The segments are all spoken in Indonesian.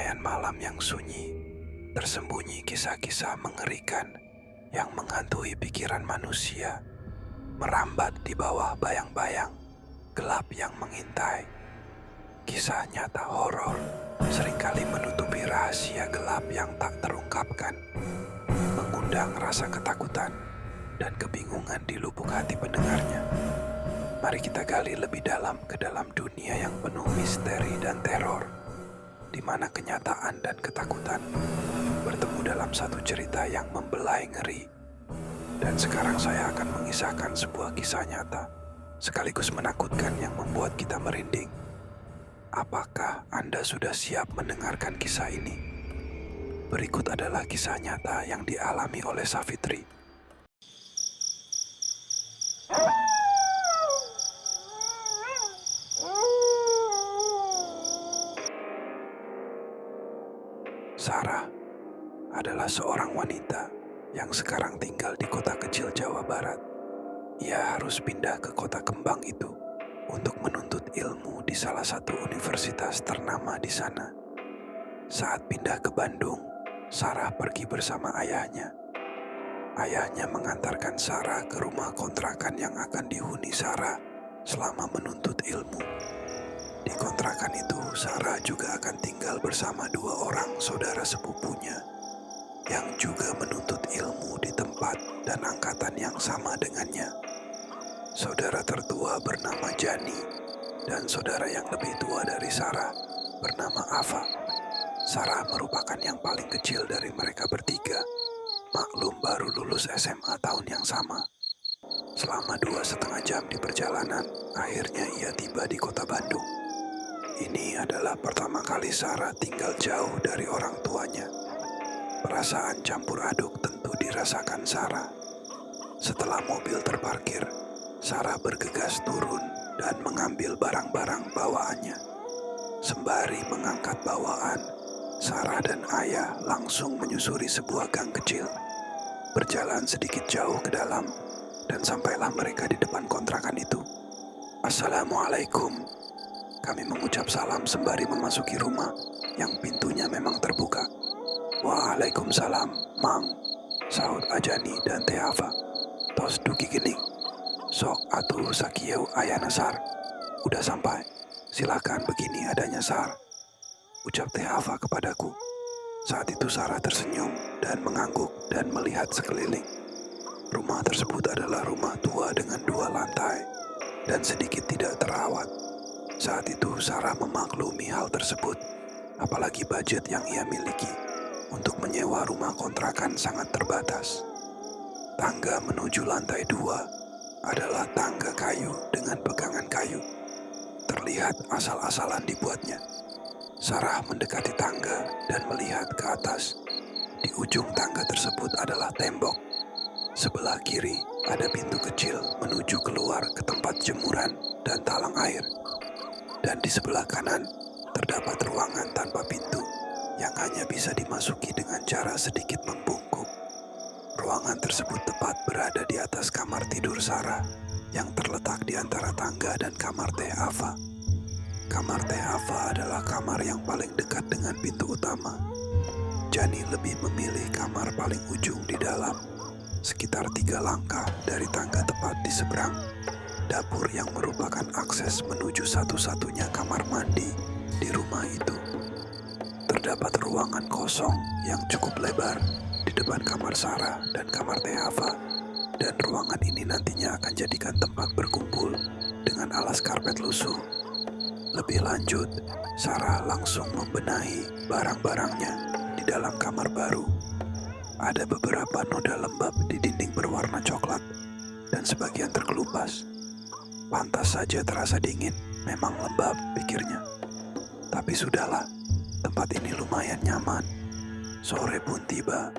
keramaian malam yang sunyi, tersembunyi kisah-kisah mengerikan yang menghantui pikiran manusia, merambat di bawah bayang-bayang gelap yang mengintai. Kisah nyata horor seringkali menutupi rahasia gelap yang tak terungkapkan, mengundang rasa ketakutan dan kebingungan di lubuk hati pendengarnya. Mari kita gali lebih dalam ke dalam dunia yang penuh misteri dan teror, di mana kenyataan dan ketakutan bertemu dalam satu cerita yang membelai ngeri. Dan sekarang saya akan mengisahkan sebuah kisah nyata, sekaligus menakutkan yang membuat kita merinding. Apakah Anda sudah siap mendengarkan kisah ini? Berikut adalah kisah nyata yang dialami oleh Safitri. Sarah adalah seorang wanita yang sekarang tinggal di kota kecil Jawa Barat. Ia harus pindah ke kota kembang itu untuk menuntut ilmu di salah satu universitas ternama di sana. Saat pindah ke Bandung, Sarah pergi bersama ayahnya. Ayahnya mengantarkan Sarah ke rumah kontrakan yang akan dihuni Sarah selama menuntut ilmu. Di kontrakan itu, Sarah juga akan tinggal bersama dua orang saudara sepupunya yang juga menuntut ilmu di tempat dan angkatan yang sama dengannya. Saudara tertua bernama Jani dan saudara yang lebih tua dari Sarah bernama Ava. Sarah merupakan yang paling kecil dari mereka bertiga. Maklum baru lulus SMA tahun yang sama. Selama 2,5 jam di perjalanan, akhirnya ia tiba di kota Bandung. Ini adalah pertama kali Sarah tinggal jauh dari orang tuanya. Perasaan campur aduk tentu dirasakan Sarah. Setelah mobil terparkir, Sarah bergegas turun dan mengambil barang-barang bawaannya. Sembari mengangkat bawaan, Sarah dan ayah langsung menyusuri sebuah gang kecil. Berjalan sedikit jauh ke dalam, dan sampailah mereka di depan kontrakan itu. "Assalamualaikum." Kami mengucap salam sembari memasuki rumah yang pintunya memang terbuka. "Waalaikumsalam, Mang," sahut Ajani dan Teh Ava. "Tos dugi gening. Sok atuh sakieu ayana Sar. Udah sampai. Silakan begini adanya Sar," ucap Teh Ava kepadaku. Saat itu Sarah tersenyum dan mengangguk dan melihat sekeliling. Rumah tersebut adalah rumah tua dengan 2 lantai dan sedikit tidak terawat. Saat itu Sarah memaklumi hal tersebut, apalagi budget yang ia miliki untuk menyewa rumah kontrakan sangat terbatas. Tangga menuju lantai 2 adalah tangga kayu dengan pegangan kayu. Terlihat asal-asalan dibuatnya. Sarah mendekati tangga dan melihat ke atas. Di ujung tangga tersebut adalah tembok. Sebelah kiri ada pintu kecil menuju keluar ke tempat jemuran dan talang air. Dan di sebelah kanan terdapat ruangan tanpa pintu yang hanya bisa dimasuki dengan cara sedikit membungkuk. Ruangan tersebut tepat berada di atas kamar tidur Sarah yang terletak di antara tangga dan kamar Teh Ava. Kamar Teh Ava adalah kamar yang paling dekat dengan pintu utama. Jani lebih memilih kamar paling ujung di dalam, sekitar 3 langkah dari tangga tepat di seberang. Dapur yang merupakan akses menuju satu-satunya kamar mandi di rumah itu. Terdapat ruangan kosong yang cukup lebar di depan kamar Sarah dan kamar Teh Ava, dan ruangan ini nantinya akan jadikan tempat berkumpul dengan alas karpet lusuh. Lebih lanjut, Sarah langsung membenahi barang-barangnya di dalam kamar baru. Ada beberapa noda lembab di dinding berwarna coklat dan sebagian terkelupas. Pantas saja terasa dingin, memang lembab, pikirnya. Tapi sudahlah, tempat ini lumayan nyaman. Sore pun tiba,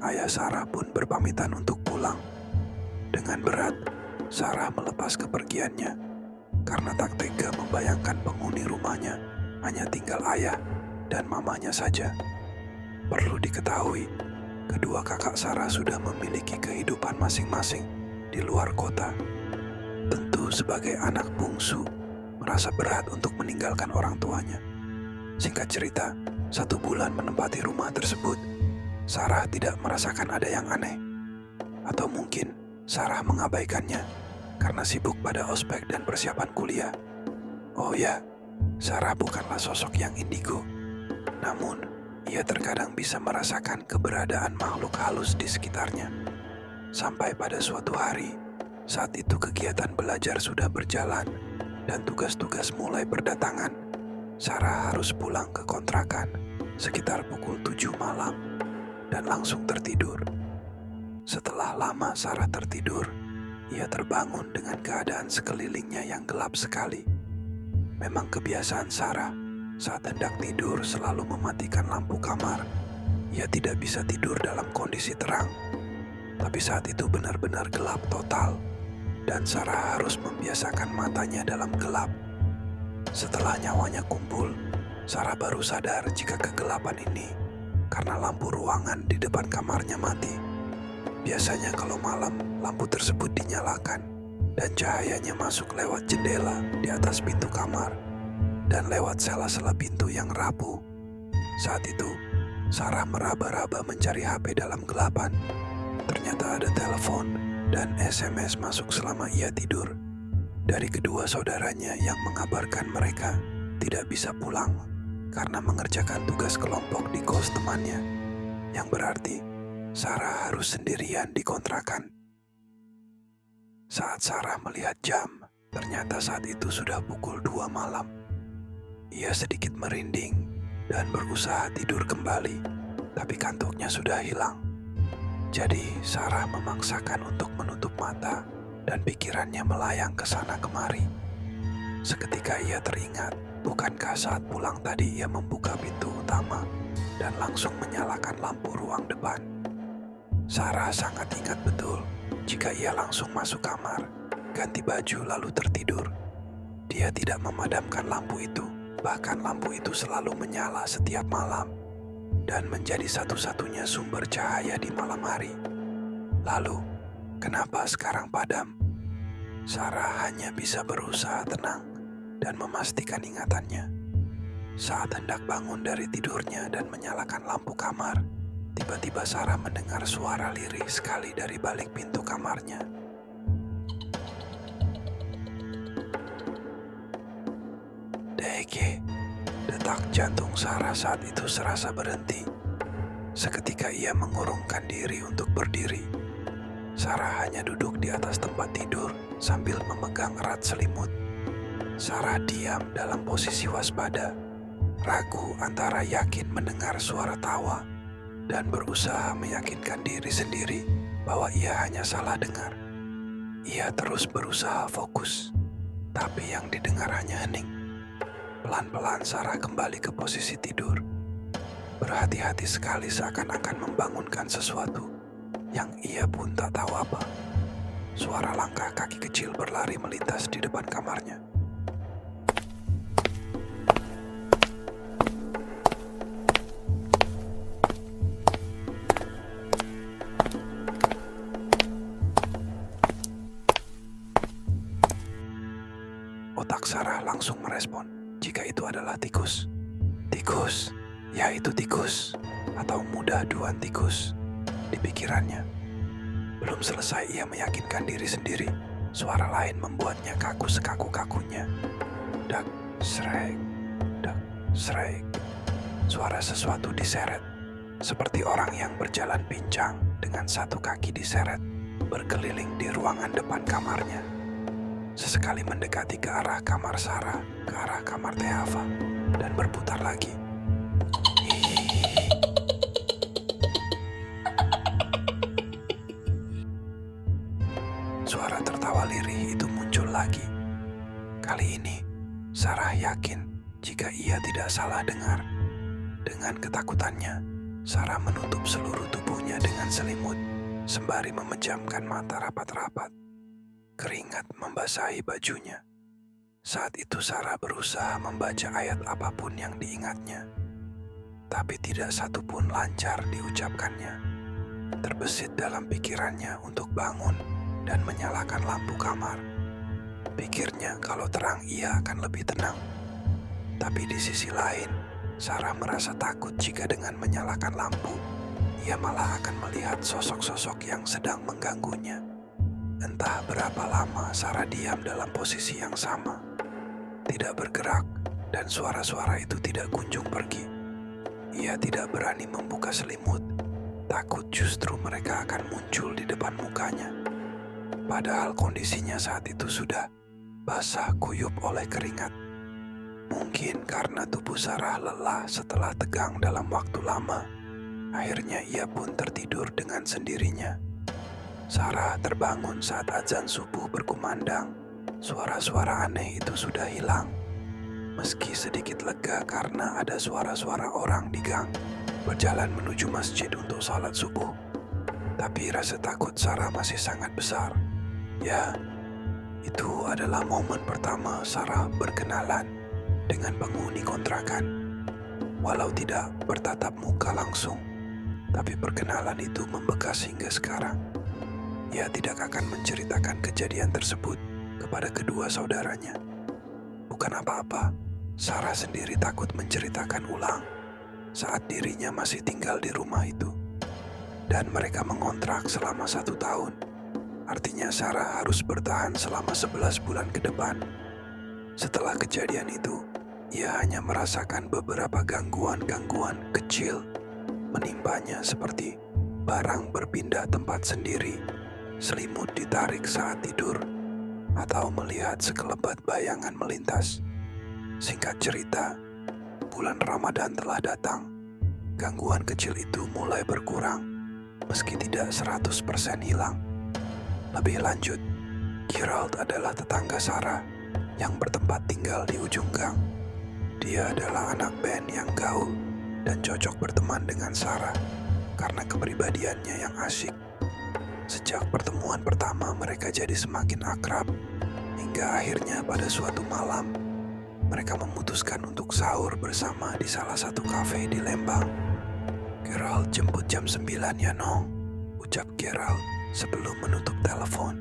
ayah Sarah pun berpamitan untuk pulang. Dengan berat, Sarah melepas kepergiannya, karena tak tega membayangkan penghuni rumahnya hanya tinggal ayah dan mamanya saja. Perlu diketahui, kedua kakak Sarah sudah memiliki kehidupan masing-masing di luar kota. Tentu sebagai anak bungsu, merasa berat untuk meninggalkan orang tuanya. Singkat cerita, 1 bulan menempati rumah tersebut, Sarah tidak merasakan ada yang aneh. Atau mungkin Sarah mengabaikannya karena sibuk pada ospek dan persiapan kuliah. Oh ya, Sarah bukanlah sosok yang indigo. Namun, ia terkadang bisa merasakan keberadaan makhluk halus di sekitarnya. Sampai pada suatu hari, saat itu kegiatan belajar sudah berjalan dan tugas-tugas mulai berdatangan, Sarah harus pulang ke kontrakan sekitar pukul 7 malam dan langsung tertidur. Setelah lama Sarah tertidur, ia terbangun dengan keadaan sekelilingnya yang gelap sekali. Memang kebiasaan Sarah saat hendak tidur selalu mematikan lampu kamar. Ia tidak bisa tidur dalam kondisi terang. Tapi saat itu benar-benar gelap total dan Sarah harus membiasakan matanya dalam gelap. Setelah nyawanya kumpul, Sarah baru sadar jika kegelapan ini karena lampu ruangan di depan kamarnya mati. Biasanya kalau malam, lampu tersebut dinyalakan dan cahayanya masuk lewat jendela di atas pintu kamar dan lewat sela-sela pintu yang rapuh. Saat itu, Sarah meraba-raba mencari HP dalam gelapan. Ternyata ada telepon dan SMS masuk selama ia tidur dari kedua saudaranya yang mengabarkan mereka tidak bisa pulang karena mengerjakan tugas kelompok di kos temannya, yang berarti Sarah harus sendirian di kontrakan. Saat Sarah melihat jam, ternyata saat itu sudah pukul 2 malam. Ia sedikit merinding dan berusaha tidur kembali, tapi kantuknya sudah hilang. Jadi Sarah memaksakan untuk menutup mata dan pikirannya melayang ke sana kemari. Seketika ia teringat, bukankah saat pulang tadi ia membuka pintu utama dan langsung menyalakan lampu ruang depan. Sarah sangat ingat betul jika ia langsung masuk kamar, ganti baju lalu tertidur. Dia tidak memadamkan lampu itu, bahkan lampu itu selalu menyala setiap malam dan menjadi satu-satunya sumber cahaya di malam hari. Lalu, kenapa sekarang padam? Sarah hanya bisa berusaha tenang dan memastikan ingatannya. Saat hendak bangun dari tidurnya dan menyalakan lampu kamar, tiba-tiba Sarah mendengar suara lirih sekali dari balik pintu kamarnya. Dege, detak jantung Sarah saat itu serasa berhenti. Seketika ia mengurungkan diri untuk berdiri. Sarah hanya duduk di atas tempat tidur sambil memegang erat selimut. Sarah diam dalam posisi waspada, ragu antara yakin mendengar suara tawa dan berusaha meyakinkan diri sendiri bahwa ia hanya salah dengar. Ia terus berusaha fokus, tapi yang didengar hanya hening. Pelan-pelan Sarah kembali ke posisi tidur. Berhati-hati sekali seakan-akan membangunkan sesuatu yang ia pun tak tahu apa. Suara langkah kaki kecil berlari melintas di depan kamarnya. Otak Sarah langsung merespon jika itu adalah tikus. Tikus, ya itu tikus, atau mudah duan tikus, di pikirannya. Belum selesai ia meyakinkan diri sendiri, suara lain membuatnya kaku sekaku-kakunya. Dak, srek, dak, srek. Suara sesuatu diseret, seperti orang yang berjalan pincang dengan satu kaki diseret, berkeliling di ruangan depan kamarnya. Sesekali mendekati ke arah kamar Sarah, ke arah kamar Teava, dan berputar lagi. Suara tertawa lirih itu muncul lagi. Kali ini, Sarah yakin jika ia tidak salah dengar. Dengan ketakutannya, Sarah menutup seluruh tubuhnya dengan selimut, sembari memejamkan mata rapat-rapat. Keringat membasahi bajunya. Saat itu Sarah berusaha membaca ayat apapun yang diingatnya, tapi tidak satu pun lancar diucapkannya. Terbesit dalam pikirannya untuk bangun dan menyalakan lampu kamar. Pikirnya kalau terang ia akan lebih tenang. Tapi di sisi lain, Sarah merasa takut jika dengan menyalakan lampu, ia malah akan melihat sosok-sosok yang sedang mengganggunya. Entah berapa lama Sarah diam dalam posisi yang sama, tidak bergerak, dan suara-suara itu tidak kunjung pergi. Ia tidak berani membuka selimut, takut justru mereka akan muncul di depan mukanya. Padahal kondisinya saat itu sudah basah kuyup oleh keringat. Mungkin karena tubuh Sarah lelah setelah tegang dalam waktu lama, akhirnya ia pun tertidur dengan sendirinya. Sarah terbangun saat azan subuh berkumandang. Suara-suara aneh itu sudah hilang. Meski sedikit lega karena ada suara-suara orang di gang berjalan menuju masjid untuk salat subuh. Tapi rasa takut Sarah masih sangat besar. Ya, itu adalah momen pertama Sarah berkenalan dengan penghuni kontrakan. Walau tidak bertatap muka langsung, tapi perkenalan itu membekas hingga sekarang. Ia tidak akan menceritakan kejadian tersebut kepada kedua saudaranya. Bukan apa-apa, Sarah sendiri takut menceritakan ulang saat dirinya masih tinggal di rumah itu. Dan mereka mengontrak selama 1 tahun. Artinya Sarah harus bertahan selama 11 bulan ke depan. Setelah kejadian itu, ia hanya merasakan beberapa gangguan-gangguan kecil menimpanya seperti barang berpindah tempat sendiri, selimut ditarik saat tidur, atau melihat sekelebat bayangan melintas. Singkat cerita, bulan Ramadan telah datang. Gangguan kecil itu mulai berkurang, meski tidak 100% hilang. Lebih lanjut, Gerald adalah tetangga Sarah yang bertempat tinggal di ujung gang. Dia adalah anak band yang gaul dan cocok berteman dengan Sarah karena kepribadiannya yang asyik. Sejak pertemuan pertama mereka jadi semakin akrab, hingga akhirnya pada suatu malam mereka memutuskan untuk sahur bersama di salah satu kafe di Lembang. "Gerald jemput jam 9 ya, Nong," ucap Gerald sebelum menutup telepon.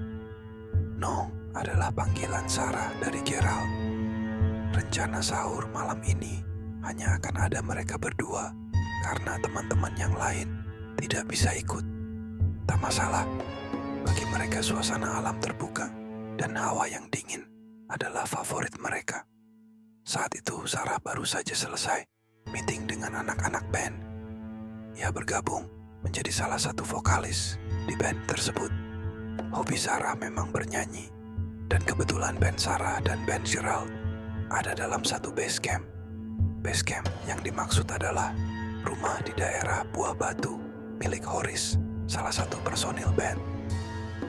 Nong adalah panggilan Sarah dari Gerald. Rencana sahur malam ini hanya akan ada mereka berdua karena teman-teman yang lain tidak bisa ikut. Tak masalah, bagi mereka suasana alam terbuka dan hawa yang dingin adalah favorit mereka. Saat itu Sarah baru saja selesai meeting dengan anak-anak band. Ia bergabung menjadi salah satu vokalis di band tersebut. Hobi Sarah memang bernyanyi, dan kebetulan band Sarah dan band Gerald ada dalam satu base camp. Base camp yang dimaksud adalah rumah di daerah Buah Batu milik Horis, salah satu personil band.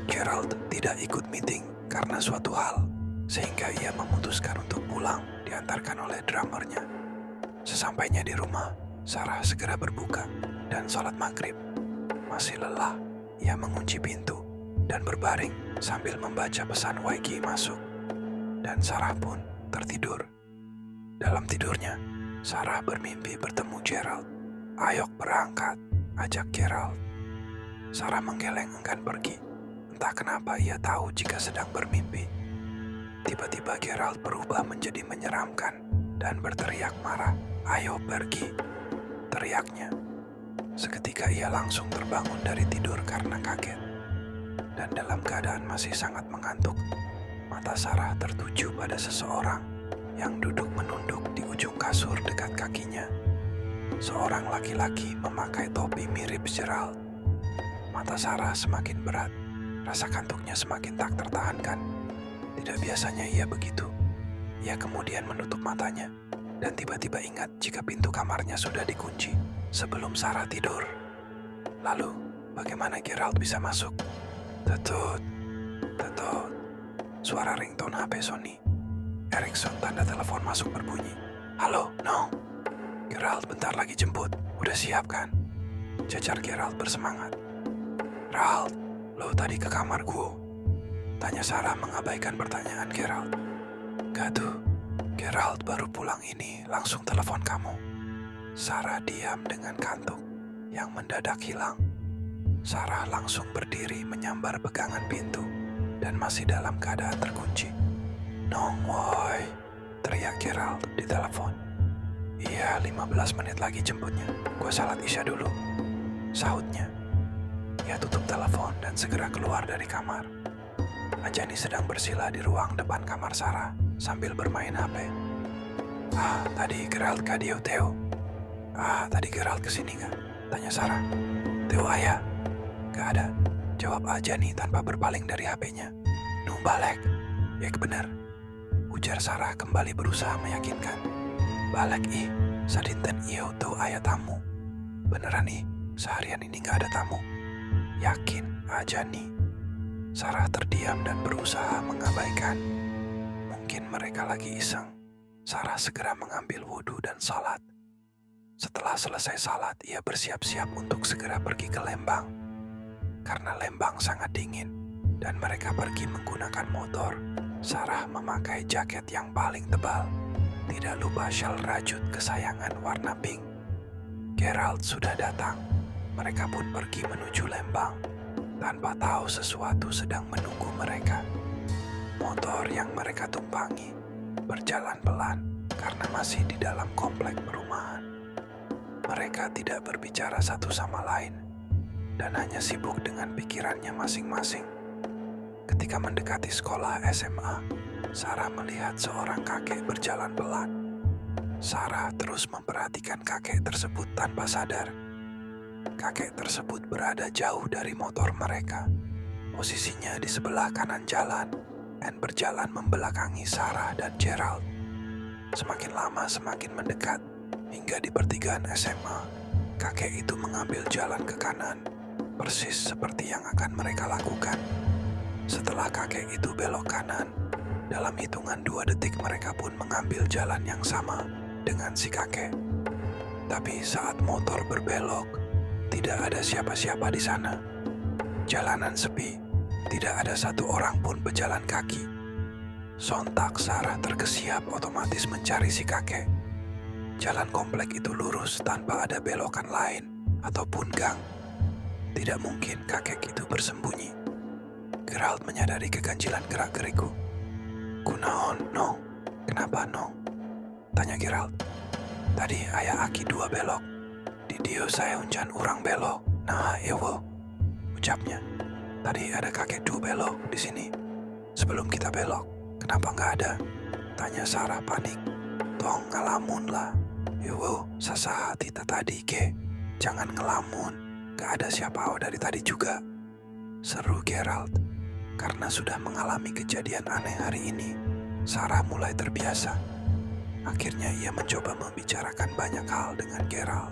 Gerald tidak ikut meeting karena suatu hal, sehingga ia memutuskan untuk pulang diantarkan oleh drummernya. Sesampainya di rumah, Sarah segera berbuka dan sholat maghrib. Masih lelah, ia mengunci pintu dan berbaring sambil membaca pesan YG masuk. Dan Sarah pun tertidur. Dalam tidurnya, Sarah bermimpi bertemu Gerald. "Ayo berangkat," ajak Gerald. Sarah menggeleng enggan pergi. Entah kenapa ia tahu jika sedang bermimpi. Tiba-tiba Gerald berubah menjadi menyeramkan dan berteriak marah. "Ayo pergi," teriaknya. Seketika ia langsung terbangun dari tidur karena kaget. Dan dalam keadaan masih sangat mengantuk, mata Sarah tertuju pada seseorang yang duduk menunduk di ujung kasur dekat kakinya. Seorang laki-laki memakai topi mirip Gerald. Mata Sarah semakin berat, rasa kantuknya semakin tak tertahankan. Tidak biasanya ia begitu. Ia kemudian menutup matanya dan tiba-tiba ingat jika pintu kamarnya sudah dikunci sebelum Sarah tidur. Lalu, bagaimana Gerald bisa masuk? Tetut, tetut. Suara ringtone HP Sony. Erickson tanda telepon masuk berbunyi. "Halo, no." "Gerald bentar lagi jemput. Udah siap kan?" Jajar Gerald bersemangat. "Gerald, lo tadi ke kamar gue?" tanya Sarah mengabaikan pertanyaan Gerald. "Gak tuh, Gerald baru pulang ini langsung telepon kamu." Sarah diam dengan kantuk yang mendadak hilang. Sarah langsung berdiri menyambar pegangan pintu dan masih dalam keadaan terkunci. "Nong woi," teriak Gerald di telepon. Iya, 15 menit lagi jemputnya. Gue salat isya dulu, sahutnya. Ia tutup telepon dan segera keluar dari kamar. Ajani sedang bersila di ruang depan kamar Sarah sambil bermain HP. Tadi Gerald kadio Theo. Tadi Gerald kesini gak? Tanya Sarah. Theo ayah? Gak ada, jawab Ajani tanpa berpaling dari HP-nya. Balek. Ya benar, ujar Sarah kembali berusaha meyakinkan. Balek sadinten iyo tuh ayah tamu. Beneran seharian ini gak ada tamu. Yakin Ajani? Sarah terdiam dan berusaha mengabaikan. Mungkin mereka lagi iseng. Sarah segera mengambil wudhu dan salat. Setelah selesai salat, ia bersiap-siap untuk segera pergi ke Lembang. Karena Lembang sangat dingin dan mereka pergi menggunakan motor, Sarah memakai jaket yang paling tebal. Tidak lupa syal rajut kesayangan warna pink. Gerald sudah datang. Mereka pun pergi menuju Lembang tanpa tahu sesuatu sedang menunggu mereka. Motor yang mereka tumpangi berjalan pelan karena masih di dalam komplek perumahan. Mereka tidak berbicara satu sama lain dan hanya sibuk dengan pikirannya masing-masing. Ketika mendekati sekolah SMA, Sarah melihat seorang kakek berjalan pelan. Sarah terus memperhatikan kakek tersebut tanpa sadar. Kakek tersebut berada jauh dari motor mereka. Posisinya di sebelah kanan jalan dan berjalan membelakangi Sarah dan Gerald. Semakin lama semakin mendekat, hingga di pertigaan SMA, kakek itu mengambil jalan ke kanan, persis seperti yang akan mereka lakukan. Setelah kakek itu belok kanan, dalam hitungan 2 detik mereka pun mengambil jalan yang sama dengan si kakek. Tapi saat motor berbelok, tidak ada siapa-siapa di sana. Jalanan sepi, tidak ada satu orang pun berjalan kaki. Sontak Sarah terkesiap otomatis mencari si kakek. Jalan komplek itu lurus tanpa ada belokan lain ataupun gang. Tidak mungkin kakek itu bersembunyi. Gerald menyadari keganjilan gerak-geriku. Kunaon, Nong? Kenapa, Nong? Tanya Gerald. Tadi ayah aki 2 belok. Di dio saya uncan urang belok. Nah, ewo, ucapnya. Tadi ada kakek 2 belok di sini. Sebelum kita belok, kenapa nggak ada? Tanya Sarah panik. Tong ngalamun lah. Ewo, sasaha tita tadi ke. Jangan ngelamun. Gak ada siapa dari tadi juga. Seru Gerald. Karena sudah mengalami kejadian aneh hari ini, Sarah mulai terbiasa. Akhirnya ia mencoba membicarakan banyak hal dengan Gerald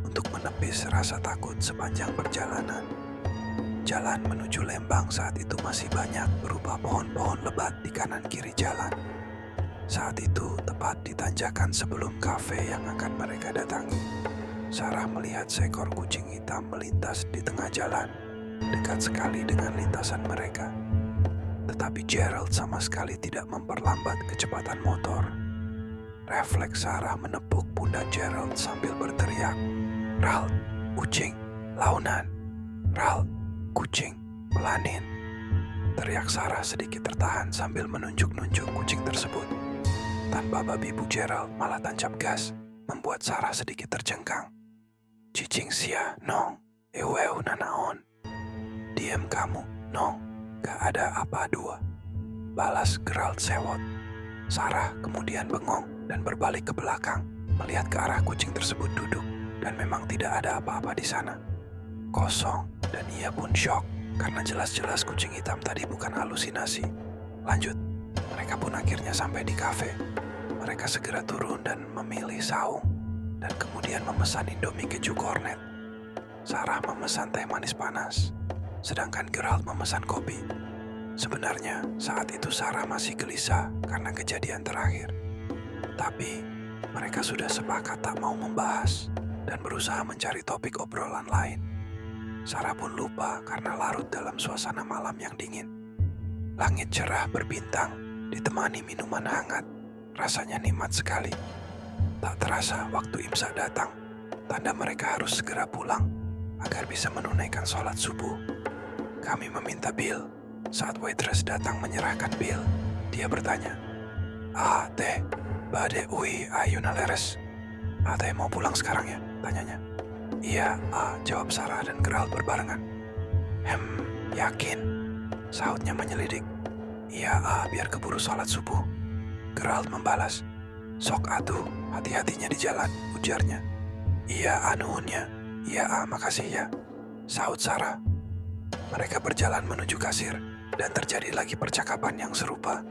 untuk menepis rasa takut sepanjang perjalanan. Jalan menuju Lembang saat itu masih banyak berupa pohon-pohon lebat di kanan kiri jalan. Saat itu tepat di tanjakan sebelum kafe yang akan mereka datangi, Sarah melihat seekor kucing hitam melintas di tengah jalan, dekat sekali dengan lintasan mereka. Tetapi Gerald sama sekali tidak memperlambat kecepatan motor. Refleks Sarah menepuk pundak Gerald sambil berteriak, "Rald, kucing, launan. Rald, kucing, pelanin." Teriak Sarah sedikit tertahan sambil menunjuk-nunjuk kucing tersebut. Tanpa babi Bu Gerald malah tancap gas, membuat Sarah sedikit terjengkang. "Cicing sia, Nong. Eweu nanaon." "Diam kamu, Nong. Gak ada apa dua," balas Gerald sewot. Sarah kemudian bengong dan berbalik ke belakang, melihat ke arah kucing tersebut duduk, dan memang tidak ada apa-apa di sana. Kosong, dan ia pun syok, karena jelas-jelas kucing hitam tadi bukan halusinasi. Lanjut, mereka pun akhirnya sampai di kafe. Mereka segera turun dan memilih saung, dan kemudian memesan Indomie keju kornet. Sarah memesan teh manis panas, sedangkan Gerald memesan kopi. Sebenarnya saat itu Sarah masih gelisah karena kejadian terakhir. Tapi mereka sudah sepakat tak mau membahas dan berusaha mencari topik obrolan lain. Sarah pun lupa karena larut dalam suasana malam yang dingin. Langit cerah berbintang, ditemani minuman hangat. Rasanya nikmat sekali. Tak terasa waktu imsak datang, tanda mereka harus segera pulang agar bisa menunaikan sholat subuh. Kami meminta bil. Saat waitress datang menyerahkan bil, dia bertanya, "Teh, bade ui ayuna leres." Ada yang mau pulang sekarang ya? Tanyanya. Iya, jawab Sarah dan Gerald berbarengan. Yakin? Sahutnya menyelidik. Iya, biar keburu sholat subuh. Gerald membalas. Sok atuh, hati-hatinya di jalan, ujarnya. Iya, nuhunnya. Iya, makasih ya, sahut Sarah. Mereka berjalan menuju kasir dan terjadi lagi percakapan yang serupa.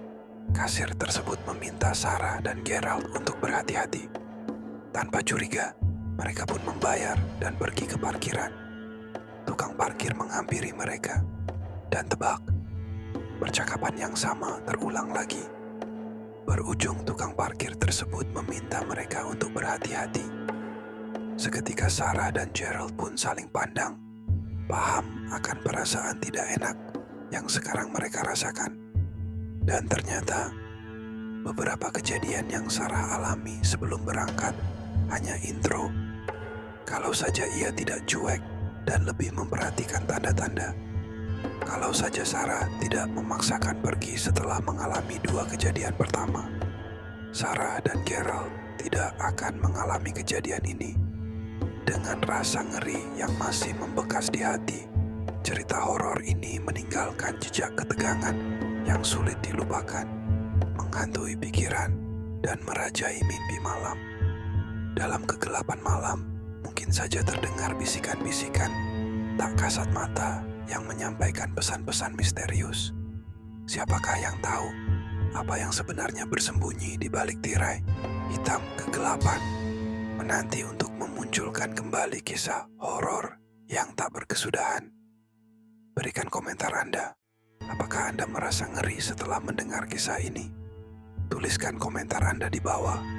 Kasir tersebut meminta Sarah dan Gerald untuk berhati-hati. Tanpa curiga, mereka pun membayar dan pergi ke parkiran. Tukang parkir menghampiri mereka. Dan tebak, percakapan yang sama terulang lagi. Berujung tukang parkir tersebut meminta mereka untuk berhati-hati. Seketika Sarah dan Gerald pun saling pandang, paham akan perasaan tidak enak yang sekarang mereka rasakan. Dan ternyata, beberapa kejadian yang Sarah alami sebelum berangkat hanya intro. Kalau saja ia tidak cuek dan lebih memperhatikan tanda-tanda. Kalau saja Sarah tidak memaksakan pergi setelah mengalami 2 kejadian pertama, Sarah dan Gerald tidak akan mengalami kejadian ini. Dengan rasa ngeri yang masih membekas di hati, cerita horor ini meninggalkan jejak ketegangan yang sulit dilupakan, menghantui pikiran dan merajai mimpi malam. Dalam kegelapan malam, mungkin saja terdengar bisikan-bisikan tak kasat mata yang menyampaikan pesan-pesan misterius. Siapakah yang tahu apa yang sebenarnya bersembunyi di balik tirai hitam kegelapan, menanti untuk memunculkan kembali kisah horor yang tak berkesudahan. Berikan komentar Anda. Apakah Anda merasa ngeri setelah mendengar kisah ini? Tuliskan komentar Anda di bawah.